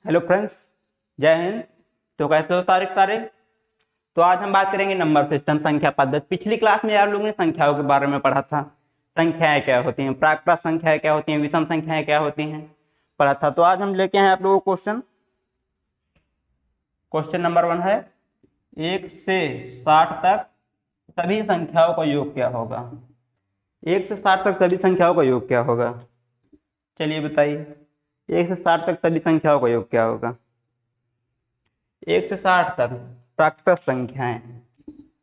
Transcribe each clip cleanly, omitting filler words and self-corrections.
Hello friends, जय हिंद। तो कैसे हो सारे। तो आज हम बात करेंगे नंबर सिस्टम, संख्या पद्धति। पिछली क्लास में आप लोगों ने संख्याओं के बारे में पढ़ा था। संख्याएं क्या होती हैं, प्राकृत संख्याएं क्या होती हैं, विषम संख्याएं क्या होती हैं, पढ़ा था। तो आज हम लेके हैं आप लोगों को क्वेश्चन नंबर 1 है 1 से 60 तक सभी संख्याओं का योग क्या होगा। 1 से 60 तक सभी संख्याओं का योग क्या होगा, चलिए बताइए। 1 से 60 तक सभी संख्याओं का योग क्या होगा। 1 से 60 तक प्राकृत संख्याएं,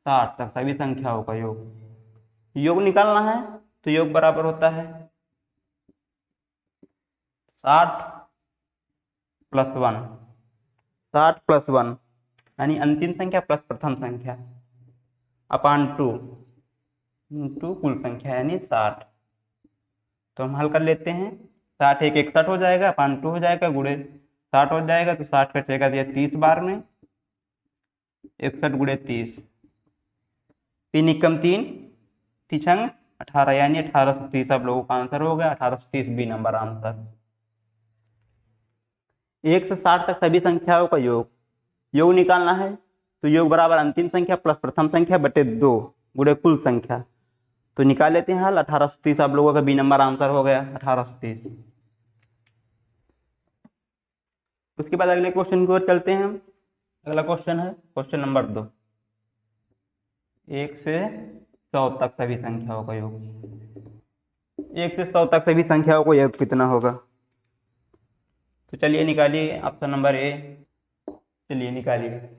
60 तक सभी संख्याओं का योग निकालना है। तो योग बराबर होता है 60 + 1, 60 + 1 यानी अंतिम संख्या प्लस प्रथम संख्या अपान 2 इंटू कुल संख्या यानी 60। तो हम हल कर लेते हैं। 60 एक 61 हो जाएगा, अपान 2 हो जाएगा, गुणे 60 हो जाएगा। तो 60 कटेगा दिया 30 बार में, 61 गुणे 30, 3 एकम 3, 3 18 यानी 1830 आप लोगों का आंसर हो गया। 1830 बी नंबर आंसर। 1 से 60 तक सभी संख्याओं का योग निकालना है। तो योग बराबर अंतिम संख्या प्लस प्रथम संख्या बटे 2 गुणे कुल संख्या। तो निकाल लेते हैं हल। 1830 आप लोगों का बी नंबर आंसर हो गया 1830। उसके बाद अगले क्वेश्चन की ओर चलते हैं हम। अगला क्वेश्चन है क्वेश्चन नंबर 2, 1 से 100 तक सभी संख्याओं का योग। 1 से 100 तक सभी संख्याओं का योग कितना होगा। तो चलिए निकालिए, ऑप्शन नंबर ए। चलिए निकालिए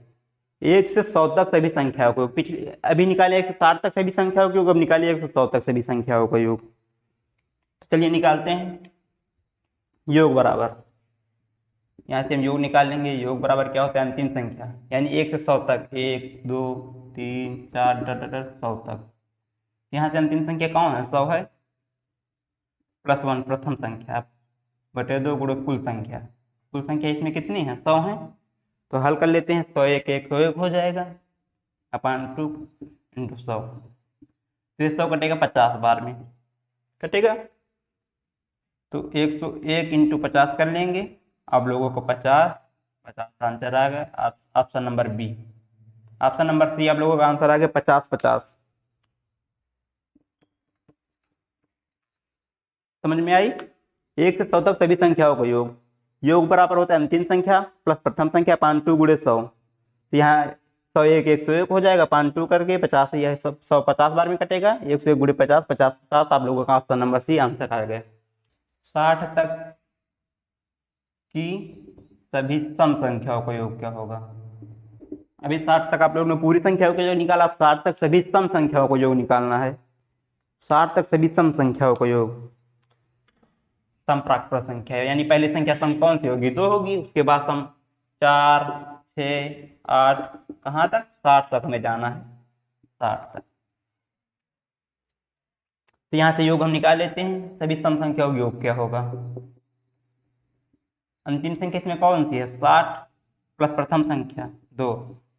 1 से 100 तक सभी संख्याओं को। पिछले अभी निकालिए 1 से 60 तक सभी संख्याओं का योग, अब निकालिए 1 से 100 तक सभी संख्याओं का योग। तो चलिए निकालते हैं। योग बराबर, यहाँ से हम योग निकालेंगे। योग बराबर क्या होता है, अंतिम संख्या यानी 1 से 100 तक, 1 2 3 4 100 तक। यहाँ से अंतिम संख्या कौन है, 100 है, प्लस 1 प्रथम संख्या बटे 2 गुणे कुल संख्या। कुल संख्या इसमें कितनी है, 100 है। तो हल कर लेते हैं। 101 101 हो जाएगा, अपान 2 इंटू 100। तो 100 कटेगा 50 बार में, कटेगा। तो 101 इंटू 50 कर लेंगे। आप लोगों को 50 आंसर आ गया। Option number B. Option number C आप लोगों का आंसर आ गया 50। समझ में आई। 1 से 100 तक सभी संख्याओं का योग बराबर होता है अंतिम संख्या प्लस प्रथम संख्या अपान 2 गुणे 100। तो यहाँ 101 101 हो जाएगा, अपान 2 करके 50 यह 100 50 बार में कटेगा। 101 गुणे 50 50 आप लोगों का ऑप्शन नंबर सी आंसर आ गया। 60 तक की सभी सम संख्याओं का योग क्या होगा। अभी 60 तक आप लोगों ने पूरी संख्याओं का योग निकाला, अब 60 तक सभी सम संख्याओं को योग निकालना है। 60 तक सभी सम संख्याओं का योग। सम प्राकृत संख्या है यानी पहली संख्या सम कौन सी होगी, 2 होगी। उसके बाद सम 4 6 8 कहाँ तक, 60 तक हमें जाना है, 60 तक। तो यहां से योग हम निकाल लेते हैं। सभी सम संख्याओं का योग क्या होगा। अंतिम संख्या इसमें कौन सी है, 60 प्लस प्रथम संख्या 2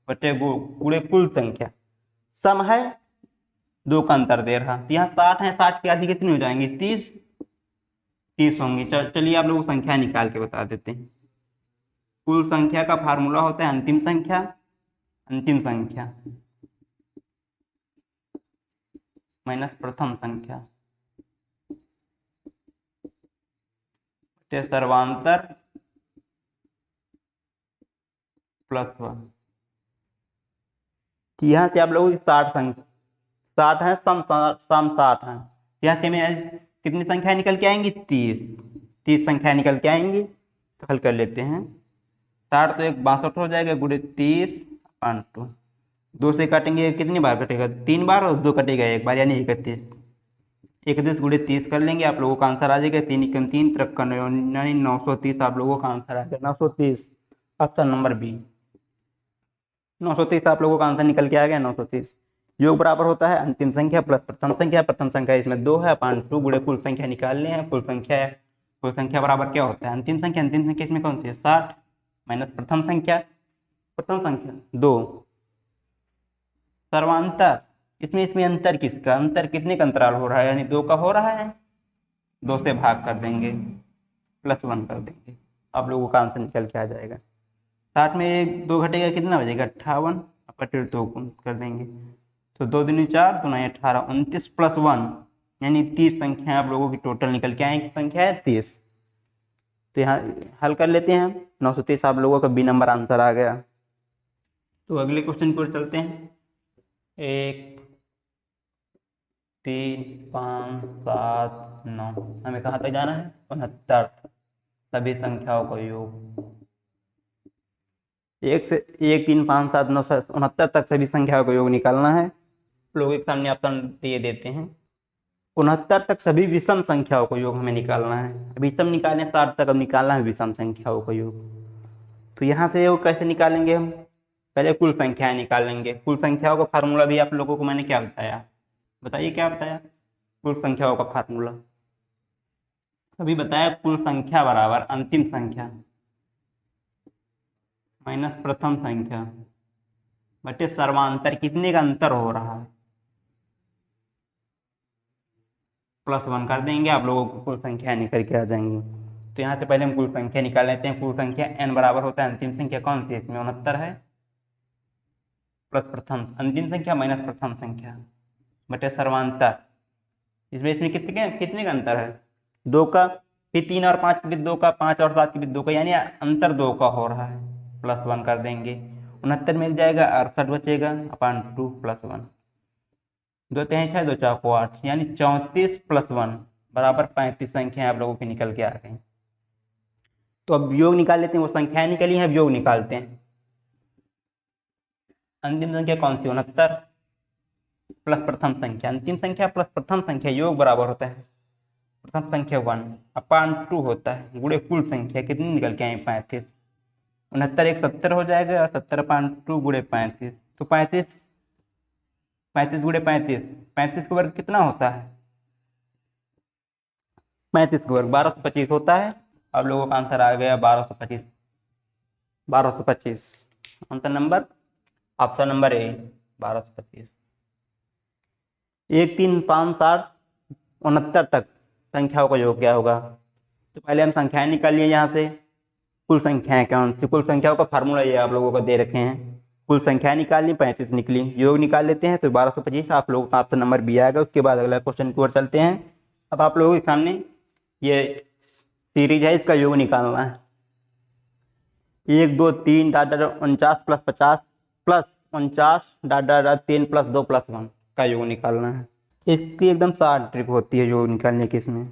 बटे गुणे कुल संख्या। सम है, 2 का अंतर दे रहा। तो यहाँ 60 है, 60 की आधी कितनी हो जाएंगी, 30 होंगी। चलिए आप लोग संख्या निकाल के बता देते हैं। कुल संख्या का फार्मूला होता है अंतिम संख्या माइनस प्रथम संख्या सर्वांतर प्लस 1। यहाँ से आप लोगों की 60 है, सम 60 है। यहाँ से हमें कितनी संख्या निकल के आएंगी, 30 संख्या निकल के आएंगी। तो हल कर लेते हैं। 60 तो 1 62 हो जाएगा, गुणे 30 अपान 2। 2 से काटेंगे कितनी बार कटेगा, 3 बार, और 2 कटेगा 1 बार यानी 31। 31 गुणे 30 कर लेंगे, आप लोगों का आंसर आ जाएगा 3 एकम 3 53 यानी 930 आप लोगों का आंसर आ गया 930। ऑप्शन नंबर बी 930 आप लोगों का आंसर निकल के आ गया 930। योग बराबर होता है अंतिम संख्या प्लस प्रथम संख्या। प्रथम संख्या इसमें 2 है, अपान 2 गुणे कुल संख्या निकालने हैं। कुल संख्या बराबर क्या होता है, अंतिम संख्या इसमें कौन सी है, 60 माइनस प्रथम संख्या 2 सर्वांतर। इसमें अंतर किसका, अंतर कितने का अंतराल हो रहा है, यानी 2 का हो रहा है। 2 से भाग कर देंगे, +1 कर देंगे। आप लोगों का आंसर निकल के आ जाएगा। 60 में 1 2 घटेगा, कितना बचेगा 58, अपटेर 2 कर देंगे तो 2 दूनी 4, 2 9 18, 29 प्लस 1 यानी 30 संख्या आप लोगों की टोटल निकल के आएगी, संख्या है 30। तो यहाँ हल कर लेते हैं हम। 930 आप लोगों का बी नंबर आंसर आ गया। तो अगले क्वेश्चन की ओर चलते हैं। 1 3 5 7 9, हमें कहाँ तक जाना है 69 सभी संख्याओं का योग। 1 से 1 3 5 7 9 69 तक सभी संख्याओं का योग निकालना है। लोग एक सामने ऑप्शन दिए देते हैं। 69 तक सभी विषम संख्याओं का योग हमें निकालना है। विषम निकालें 60 तक, अब निकालना है विषम संख्याओं का योग। तो यहाँ से योग कैसे निकालेंगे हम, पहले कुल संख्याएं निकालेंगे। कुल संख्याओं का फार्मूला भी आप लोगों को मैंने क्या बताया, बताइए क्या बताया, कुल संख्याओं का फार्मूला अभी बताया। कुल संख्या बराबर अंतिम संख्या माइनस प्रथम संख्या बटे सर्वांतर, कितने का अंतर हो रहा है, +1 कर देंगे, आप लोगों को कुल संख्या निकल के आ जाएंगी। तो यहाँ से पहले हम कुल संख्या निकाल लेते हैं। कुल संख्या n बराबर होता है अंतिम संख्या कौन सी है इसमें 69 है, प्लस प्रथम अंतिम संख्या माइनस प्रथम संख्या बटे सर्वांतर। इसमें कितने का अंतर है 2 का, फिर 3 और 5 के बीच 2 का, 5 और 7 के बीच 2 का, यानी अंतर 2 का हो रहा है, +1 कर देंगे। 69 मिल जाएगा, 68 बचेगा अपान 2 +1, 2 3 6 2 4 8, यानी 34 + 1 बराबर 35 संख्या आप लोगों की निकल के आ गई। तो अब योग निकाल लेते हैं। वो संख्याएं निकली हैं, अब योग निकालते हैं। अंतिम संख्या कौन सी 69 प्लस प्रथम संख्या, अंतिम संख्या प्लस प्रथम संख्या योग बराबर होता है प्रथम संख्या 1 अपान 2 होता है गुणे कुल संख्या, कितनी निकल के आई 35। 69 1 70 हो जाएगा, 70 अपान 2 गुणे 35, तो 35 गुणे 35 का वर्ग कितना होता है 35 का वर्ग 1225 होता है। आप लोगों का आंसर आ गया 1225 answer number, option number A 1225। 1 3 5 7 69 तक संख्याओं का योग क्या होगा, तो पहले हम संख्याएं निकाल लिए यहाँ से। कुल संख्याएं कौन सी, कुल संख्याओं का फार्मूला ये आप लोगों को दे रखे हैं। कुल संख्याएं निकाल ली, 35 निकली, योग निकाल लेते हैं तो 1225 आप लोगों का ऑप्शन नंबर बी आएगा। उसके बाद अगला क्वेश्चन की ओर चलते हैं। अब आप लोगों के सामने ये सीरीज है, इसका योग निकालना है। 1 2 3 49 प्लस 50 प्लस 49 3 + 2 + 1 का योग निकालना है। इसकी एकदम शार्ट ट्रिक होती है योग निकालने की। इसमें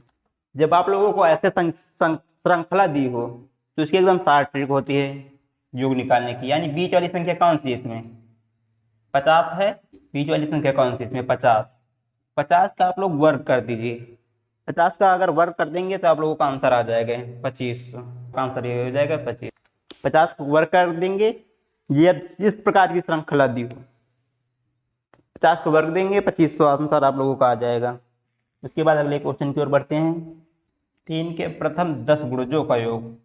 जब आप लोगों को ऐसे श्रृंखला दी हो तो इसकी एकदम शार्ट ट्रिक होती है योग निकालने की। यानी बीच वाली संख्या कौन सी है इसमें 50 है, बीच वाली संख्या कौन सी इसमें 50, 50 का आप लोग वर्ग कर दीजिए। 50 का अगर वर्ग कर देंगे तो आप लोगों का आंसर आ जाएगा 25, आंसर ये हो जाएगा 25। 50 को वर्ग कर देंगे, ये इस प्रकार की श्रृंखला दी हो, 50 को वर्ग देंगे 2500 आंसर आप लोगों का आ जाएगा। उसके बाद अगले क्वेश्चन की ओर बढ़ते हैं। 3 के प्रथम 10 गुणजों का योग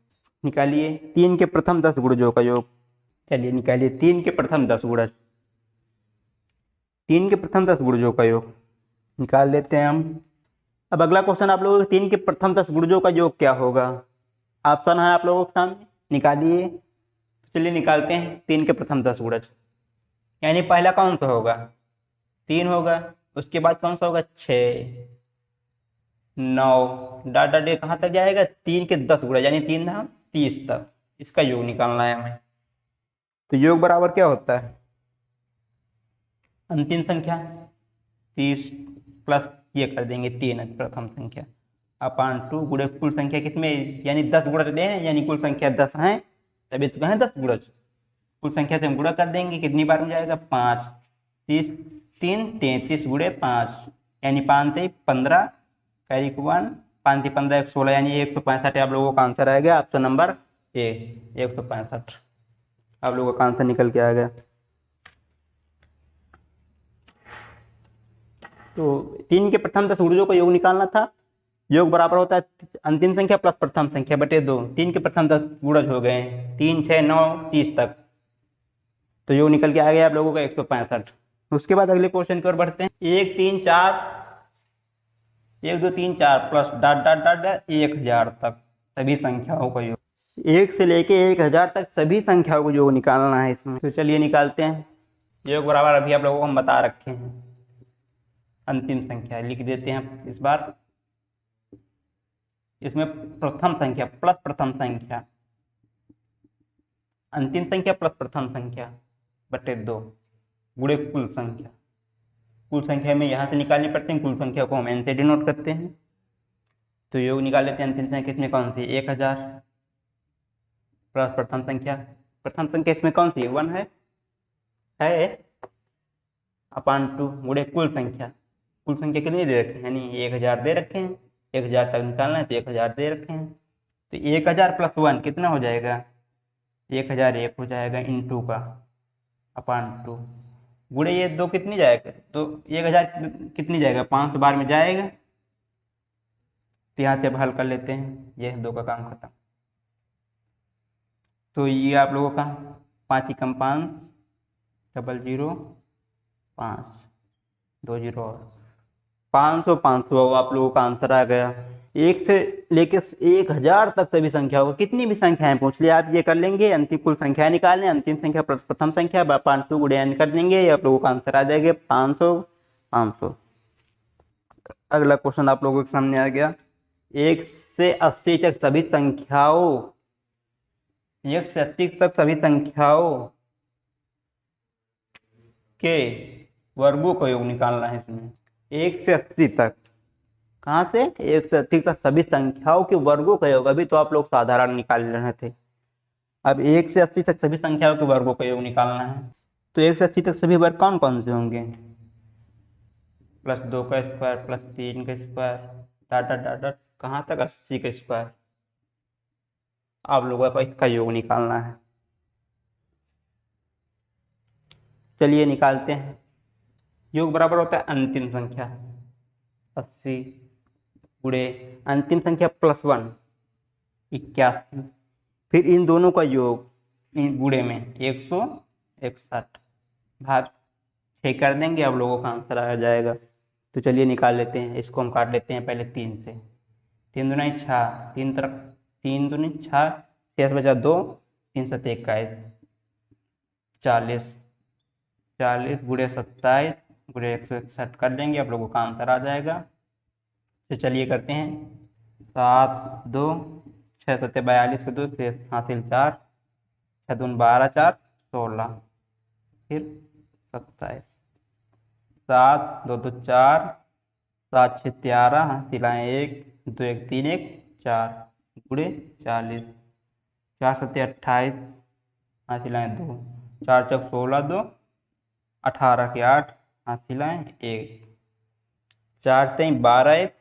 निकालिए। 3 के प्रथम 10 गुणजों का योग चलिए निकालिए। 3 के प्रथम 10 गुणज, 3 के प्रथम 10 गुणजों का योग निकाल लेते हैं हम। अब अगला क्वेश्चन आप लोगों को 3 के प्रथम 10 गुणजों का योग क्या होगा, ऑप्शन है आप लोगों के सामने, निकालिए। चलिए निकालते हैं 3 के प्रथम 10 गुणज। यानी पहला कौन सा होगा 3 होगा, उसके बाद कौन सा होगा 6 9 डे कहाँ तक जाएगा 3 के 10 गुणज, यानी 3 धाम 30 तक। इसका योग निकालना है हमें। तो योग बराबर क्या होता है अंतिम संख्या 30 प्लस ये कर देंगे 3 प्रथम संख्या अपान 2 गुणे कुल संख्या कितने, यानी 10 गुणज दे हैं, यानी कुल संख्या 10 है, तभी तो कहें 10 गुणज। कुल संख्या से हम गुणा कर देंगे, कितनी बार में जाएगा 5 30 3 33 गुणे 5, यानी 5 3 15 कैरी 1 5 3 15 16, यानी 165 आप लोगों का आंसर आ गया। ऑप्शन नंबर ए 165 आप लोगों का आंसर निकल के आ गया। तो 3 के प्रथम 10 गुणजों का योग निकालना था। योग बराबर होता है अंतिम संख्या प्लस प्रथम संख्या बटे 2। 3 के प्रथम 10 गुणज हो गए 3 6 9 30 तक, तो योग निकल के आ गया आप लोगों का 165। उसके बाद अगले क्वेश्चन की ओर बढ़ते हैं। 1 3 4 1 2 3 4 प्लस 1000 तक सभी संख्याओं का योग। 1 से लेके 1000 तक सभी संख्याओं को योग निकालना है इसमें। तो चलिए निकालते हैं। योग बराबर अभी आप लोगों को हम बता रखे हैं। अंतिम संख्या लिख देते हैं इस बार। इसमें प्रथम संख्या प्लस प्रथम संख्या, अंतिम संख्या प्लस प्रथम संख्या बटे 2 गुणे कुल संख्या। कुल संख्या में यहाँ से निकालनी पड़ते हैं, कुल संख्या को हम n से डिनोट करते हैं। तो योग निकाल लेते हैं। अंतिम संख्या इसमें कौन सी? 1000 प्लस प्रथम संख्या इसमें कौन सी? 1 है अपान 2 गुणे कुल संख्या। कुल संख्या कितनी दे रखे हैं? यानी 1000 दे रखे हैं। 1000 तक निकालना है तो 1000 दे रखे हैं। तो 1000 प्लस 1 कितना हो जाएगा? 1001 हो जाएगा इंटू का अपान 2 गुणे ये 2 कितनी जाएगा? तो 1000 कितनी जाएगा? 500 बार में जाएगा। तो यहाँ से अब हल कर लेते हैं। ये 2 का काम खत्म। तो ये आप लोगों का 5 एकम 5 00 5 2 0 और 500 आप लोगों का आंसर आ गया। 1 से लेके 1000 तक सभी संख्याओं को, कितनी भी संख्याएं पूछ लिया आप ये कर लेंगे। अंतिम कुल संख्या निकालने, अंतिम संख्या प्रथम संख्या 5 गुणे n कर देंगे, आप लोगों का आंसर आ जाएगा 500। अगला क्वेश्चन आप लोगों के सामने आ गया। 1 से 80 तक सभी संख्याओं 1 से 80 तक सभी संख्याओं के वर्गों का योग निकालना है इसमें। 1 से 80 तक, कहाँ से? 1 से 80 तक सभी संख्याओं के वर्गों का योग। अभी तो आप लोग साधारण निकाल रहे थे, अब 1 से 80 तक सभी संख्याओं के वर्गों का योग निकालना है। तो 1 से 80 तक सभी वर्ग कौन कौन से होंगे? +2 का स्क्वायर +3 का स्क्वायर डाटा कहाँ तक? 80 का स्क्वायर। आप लोगों को इसका योग निकालना है। चलिए निकालते हैं। योग बराबर होता है अंतिम संख्या 80 गुणे अंतिम संख्या +1 81, फिर इन दोनों का योग इन गुणे में 161 भाग 6 कर देंगे, आप लोगों का आंसर आ जाएगा। तो चलिए निकाल लेते हैं। इसको हम काट लेते हैं पहले 3 से। 3 दूनी 6, 3 दूनी 6, 6 बचा 2, 3 7 21 40 गुणे 27 गुणे 161 कर देंगे, आप लोगों का आंसर आ जाएगा। तो चलिए करते हैं। 7 2 6 7 42 के 2 से हासिल 4 6 2 12 4 16 फिर 27 7 2 2 4 7 6 13 हासिल 1 2 1 3 1 4 गुणे 40 4 7 28 हासिल 2 4 चौक 16 2 18 के 8 हासिल 1 4 3 12 1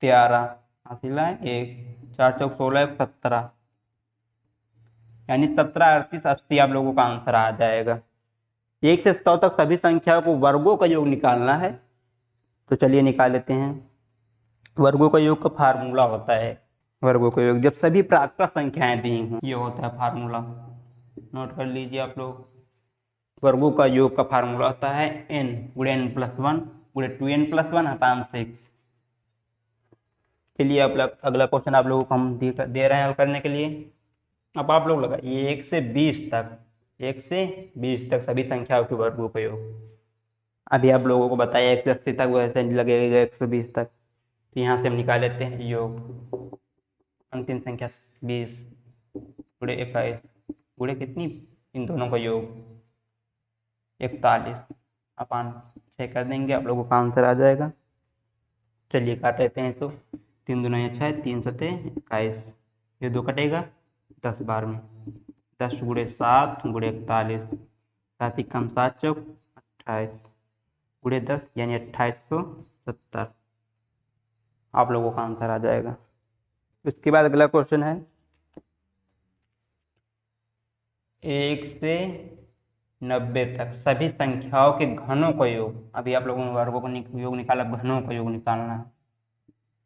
13 हासिल 1 4 चौक 16 1 17 यानी 17 38 80 आप लोगों का आंसर आ जाएगा। 1 से 100 तक सभी संख्याओं को वर्गों का योग निकालना है। तो चलिए निकाल लेते हैं। वर्गों का योग का फार्मूला होता है, वर्गों का योग जब सभी प्राकृत संख्याएं दी हों, ये होता है फार्मूला। नोट कर लीजिए आप लोग। वर्गों का योग का फार्मूला होता है n गुणे n+1 गुणे 2n+1 अपान 6। चलिए अगला क्वेश्चन आप लोगों को हम दे रहे हैं हल करने के लिए। अब आप लोग लगाइए 1 से 20 तक सभी संख्याओं के वर्गों का योग। अभी आप लोगों को बताया 1 से 80 तक, वैसे लगेगा 1 से 20 तक। तो यहाँ से हम निकाल लेते हैं योग। अंतिम संख्या 20 गुणे 21 गुणे कितनी? इन दोनों का योग 41 अपान 6 कर देंगे, आप लोगों का आंसर आ जाएगा। चलिए काट लेते हैं। तो 3 दूना 6 3 7 21, ये 2 कटेगा 10 बार में 10 गुणे 7 गुणे 41 7 कम 7 चौक 28 गुणे 10 यानी 2870, आप लोगों का आंसर आ जाएगा। उसके बाद अगला क्वेश्चन है 1 से 90 तक सभी संख्याओं के घनों का योग। अभी आप लोगों ने वर्गों का योग निकाला, घनों का योग निकालना है।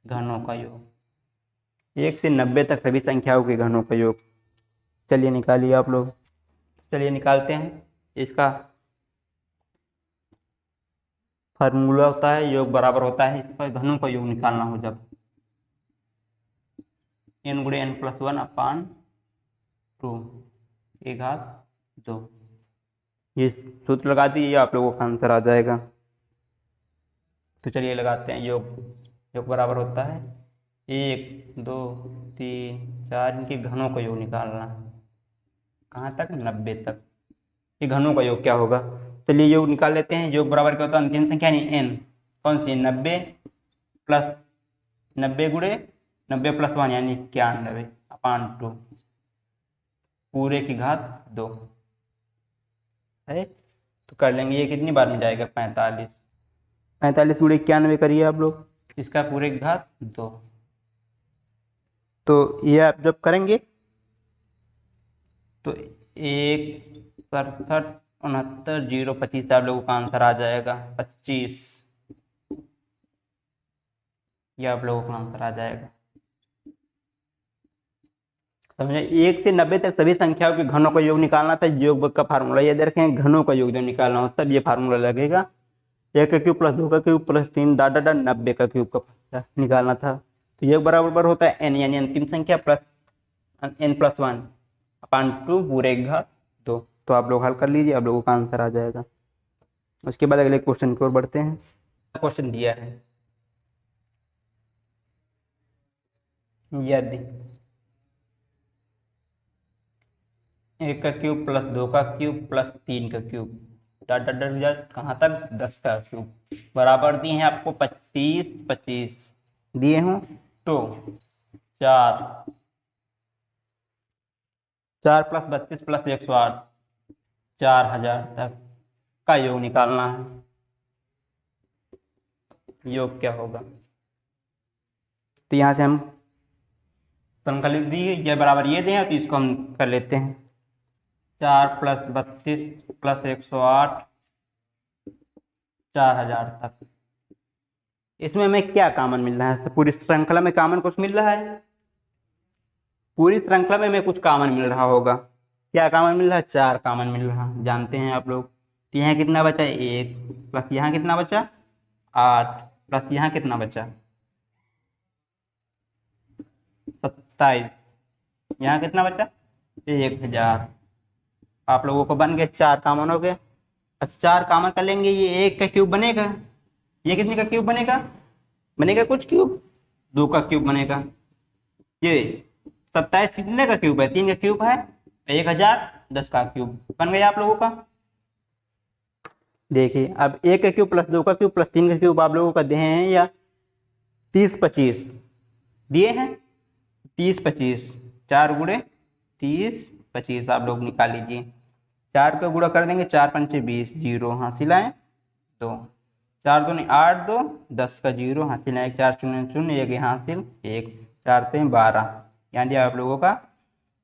घनों का योग 1 से 90 तक सभी संख्याओं के घनों का योग। चलिए निकालिए आप लोग। चलिए निकालते हैं। इसका फार्मूला होता है योग बराबर होता है, इसका घनों का योग निकालना हो जब n गुणे n+1 अपान टू की घात 2। ये सूत्र लगा दीजिए, आप लोगों का आंसर आ जाएगा। तो चलिए लगाते हैं योग। योग बराबर होता है 1 2 3 4, इनके घनों का योग निकालना। कहाँ तक? 90 तक। ये घनों का योग क्या होगा? चलिए योग निकाल लेते हैं। योग बराबर क्या होता है? अंतिम संख्या नहीं n। कौन सी? 90 प्लस 90 गुणे 90 प्लस 1 यानी 91 अपान 2 पूरे की घात 2 है। तो कर लेंगे। ये कितनी बार में जाएगा? 45। 45 गुणे 91 करिए आप लोग, इसका पूरे की घात 2। तो ये आप जब करेंगे तो 1 67 69 0 25 आप लोगों का आंसर आ जाएगा 25। ये आप लोगों का आंसर आ जाएगा। समझे? 1 से 90 तक सभी संख्याओं के घनों का योग निकालना था। योग का फार्मूला ये देखें, घनों का योग जो निकालना हो तब ये फार्मूला लगेगा। 1 का क्यूब प्लस 2 का क्यूब प्लस 3 डॉट डॉट 90 का क्यूब का निकालना था। तो योग बराबर होता है n यानी अंतिम संख्या प्लस n+1 अपान 2 पूरे की घात 2। तो आप लोग हल कर लीजिए, आप लोगों का आंसर आ जाएगा। उसके बाद अगले क्वेश्चन की ओर बढ़ते हैं। क्वेश्चन दिया है, यदि 1 का क्यूब प्लस 2 का क्यूब प्लस 3 का क्यूब डॉट डॉट डॉट कहाँ तक? 10 का क्यूब बराबर दिए हैं आपको 25 25 दिए हों तो 4 प्लस 32 प्लस 108 4000 तक का योग निकालना है। योग क्या होगा? तो यहाँ से हम संकलित दिए ये बराबर ये दें तो इसको हम कर लेते हैं। 4 प्लस 32 प्लस 108 4000 तक। इसमें हमें क्या कॉमन मिल रहा है? पूरी श्रृंखला में कॉमन कुछ मिल रहा है? पूरी श्रृंखला में हमें कुछ कॉमन मिल रहा होगा। क्या कॉमन मिल रहा है? 4 कॉमन मिल रहा है, जानते हैं आप लोग। तो यहाँ कितना बचा? 1 प्लस यहाँ कितना बचा? 8 प्लस यहाँ कितना बचा? 27। यहाँ कितना बचा? 1000। आप लोगों को बन गए 4 कॉमन हो गए। अब 4 कॉमन कर लेंगे, ये 1 का क्यूब बनेगा। ये कितने का क्यूब बनेगा? बनेगा कुछ क्यूब, 2 का क्यूब बनेगा। ये 27 कितने का क्यूब है? 3 का क्यूब है। 1000 10 का क्यूब बन गया आप लोगों का। देखिए अब 1 का क्यूब प्लस 2 का क्यूब प्लस 3 का क्यूब आप लोगों का दिए हैं या 30 25 दिए हैं। 30 25 4 गुणे 30 25 आप लोग निकाल लीजिए। 4 का गुणा कर देंगे, 4 पंचे 20 0 हासिल आए 2 4 2 नहीं 8 2 10 का 0 हासिल आए 4 0 0 1 हासिल 1 4 3 12 यानी आप लोगों का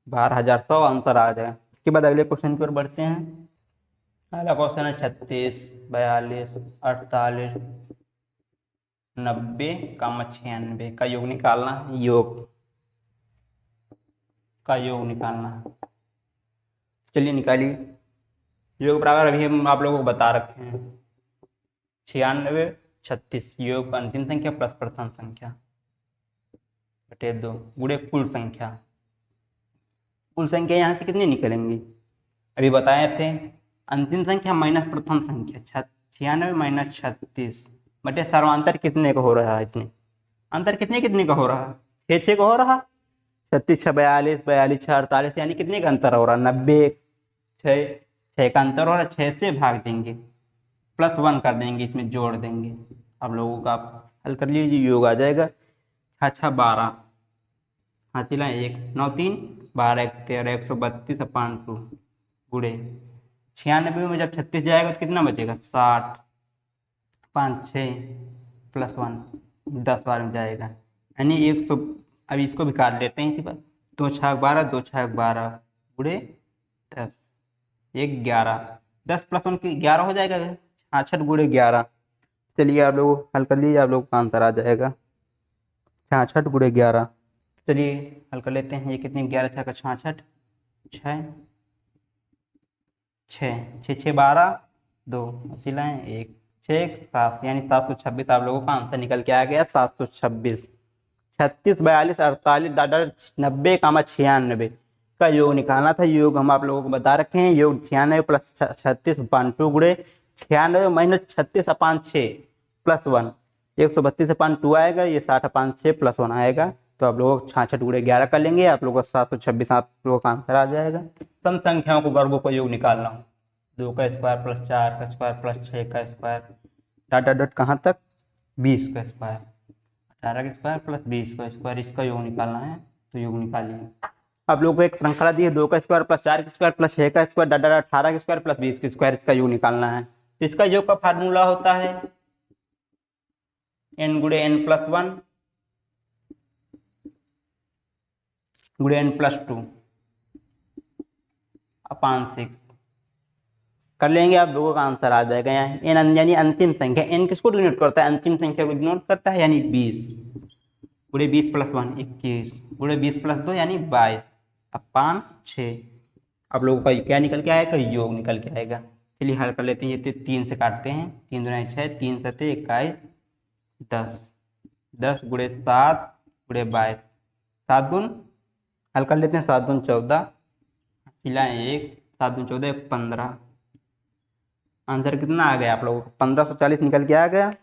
12100 आंसर आ जाए। इसके बाद अगले क्वेश्चन की ओर बढ़ते हैं। अगला क्वेश्चन है 36 42 48 90 96 का योग निकालना। योग का योग निकालना। चलिए निकालिए। योग बराबर अभी हम आप लोगों को बता रखे हैं 96 36 योग अंतिम संख्या प्लस प्रथम संख्या बटे 2 गुणे कुल संख्या। कुल संख्या यहाँ से कितनी निकलेंगी? अभी बताए थे अंतिम संख्या माइनस प्रथम संख्या 96 माइनस 36 बटे सर्वांतर कितने का हो रहा है? इतने अंतर कितने कितने का हो रहा है? 6 का हो रहा। 36 6 42 42 6 48 यानी कितने का अंतर हो रहा? 90 6 का अंतर हो रहा है। 6 से भाग देंगे प्लस 1 कर देंगे, इसमें जोड़ देंगे। आप लोगों का आप हल कर लीजिए, योग आ जाएगा 6 6 12 हासिल 1 9 3 12 1 13 132 अपान 2 गुणे 96 में जब 36 जाएगा तो कितना बचेगा? 60 5 6 प्लस 1 10 बार में जाएगा यानी 100। अब इसको भी काट लेते हैं इसी पर। 2 6 12 2 6 12 गुणे 10 1 11 10 प्लस 1 की 11 हो जाएगा 66 गुणे 11। चलिए आप लोग हल कर लीजिए, आप लोग का आंसर आ जाएगा 66 गुणे 11। चलिए हल कर लेते हैं। ये कितने? 11 6 का 66 6 6 6 6 12 2 सिलाएं 1 6 7 यानी 726 आप लोगों का आंसर निकल के आ गया 726। 36 42 48 90 96 का योग निकालना था। योग हम आप लोगों को बता रखे हैं। योग 96 प्लस 36 अपान 2 गुणे 96 माइनस 36 अपान 6 प्लस 1, 132 अपान 2 आएगा। ये 60 अपान 6 प्लस 1 आएगा। तो आप लोगों को 66 गुणे 11 कर लेंगे, आप लोगों को 726 आप लोगों का आंसर आ जाएगा। सम संख्याओं को वर्गों का योग निकालना हो, 2 का स्क्वायर प्लस 4 का स्क्वायर प्लस 6 का स्क्वायर डॉट डॉट डॉट कहाँ तक 20 का स्क्वायर, 18 का स्क्वायर प्लस 20 का स्क्वायर, इसका योग निकालना है। तो योग निकालिए। आप लोगों को एक श्रृंखला दी है, 2 का स्क्वायर प्लस 4 का स्क्वायर प्लस 6 का स्क्वायर डॉट डॉट 18 का स्क्वायर प्लस 20 का स्क्वायर, इसका योग निकालना है। इसका योग का फार्मूला होता है n गुणे n प्लस 1 गुणे n प्लस 2 अपान 6 कर लेंगे, आप लोगों का आंसर आ जाएगा। यहाँ n यानी अंतिम संख्या, n किसको डिनोट करता है, अंतिम संख्या को डिनोट करता है, यानी 20 गुणे 20 प्लस 1 21 गुणे 20 प्लस 2 यानी 22 अपान 6। आप लोगों का क्या निकल के आएगा, योग निकल के आएगा। चलिए हल कर लेते हैं। ये 3 से काटते हैं, 3 दूना 6, 3 सते 21 10 10 गुणे 7 गुणे 22 7 दून हल कर लेते हैं, 7 दून 14 चिल्लाएं 1 7 दून 14 1 15। आंसर कितना आ गया आप लोगों को, 1540 निकल के आ गया,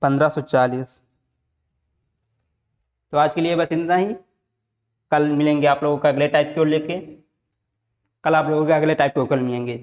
1540। तो आज के लिए बस इतना ही। कल मिलेंगे आप लोगों को अगले टाइप की ओर लेके। कल आप लोगों के अगले टाइप की ओर कल मिलेंगे।